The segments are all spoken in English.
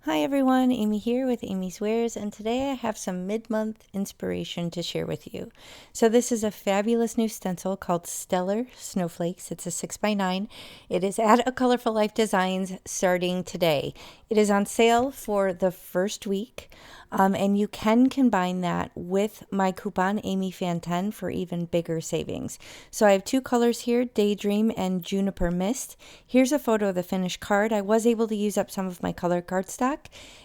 Hi everyone, Amy here with Amy's Wares, and today I have some mid-month inspiration to share with you. So this is a fabulous new stencil called Stellar Snowflakes. It's a 6x9. It is at A Colorful Life Designs starting today. It is on sale for the first week, and you can combine that with my coupon Amy Fan 10 for even bigger savings. So I have two colors here, Daydream and Juniper Mist. Here's a photo of the finished card. I was able to use up some of my color cardstock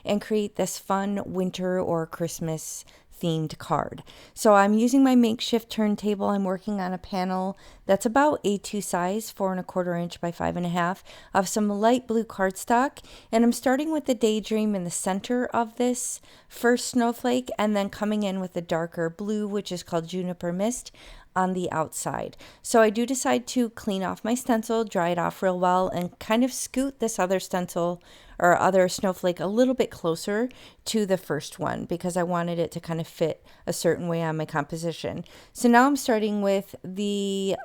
and create this fun winter or Christmas themed card. So I'm using my makeshift turntable. I'm working on a panel that's about A2 size, 4¼ inch by 5½ of some light blue cardstock, and I'm starting with the Daydream in the center of this first snowflake and then coming in with the darker blue, which is called Juniper Mist, on the outside. So I do decide to clean off my stencil, dry it off real well, and kind of scoot this other stencil or other snowflake a little bit closer to the first one because I wanted it to kind of fit a certain way on my composition. So now I'm starting with the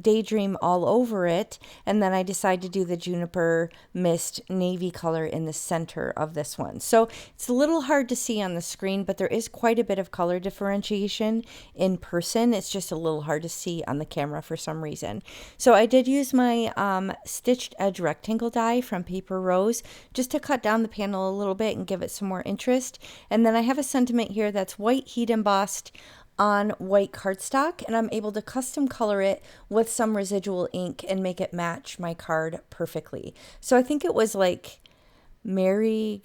Daydream all over it, and then I decide to do the Juniper Mist navy color in the center of this one. So it's a little hard to see on the screen, but there is quite a bit of color differentiation in person. It's just a little hard to see on the camera for some reason. So I did use my stitched edge rectangle die from Paper Rose just to cut down the panel a little bit and give it some more interest. And then I have a sentiment here that's white heat embossed on white cardstock, and I'm able to custom color it with some residual ink and make it match my card perfectly. So I think it was like Merry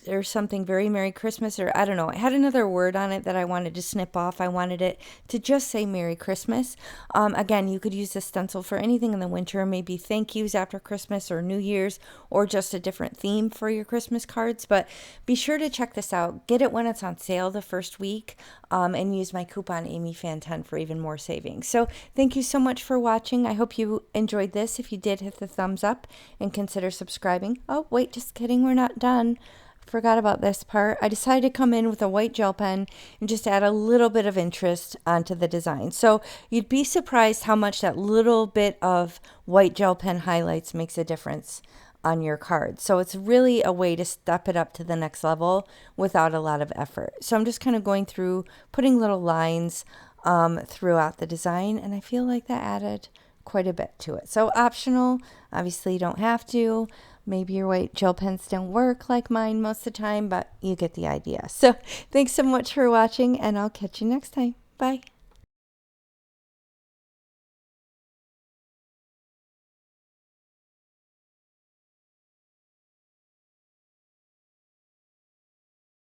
or something, very Merry Christmas, or I don't know. I had another word on it that I wanted to snip off. I wanted it to just say Merry Christmas. Again, you could use this stencil for anything in the winter, maybe thank yous after Christmas or New Year's, or just a different theme for your Christmas cards. But be sure to check this out. Get it when it's on sale the first week, and use my coupon Amy Fan 10 for even more savings. So thank you so much for watching. I hope you enjoyed this. If you did, hit the thumbs up and consider subscribing. Oh, wait, just kidding. We're not done. Forgot about this part. I decided to come in with a white gel pen and just add a little bit of interest onto the design. So you'd be surprised how much that little bit of white gel pen highlights makes a difference on your card. So it's really a way to step it up to the next level without a lot of effort. So I'm just kind of going through, putting little lines throughout the design, and I feel like that added quite a bit to it. So optional, obviously you don't have to. Maybe your white gel pens don't work like mine most of the time, but you get the idea. So thanks so much for watching, and I'll catch you next time. Bye.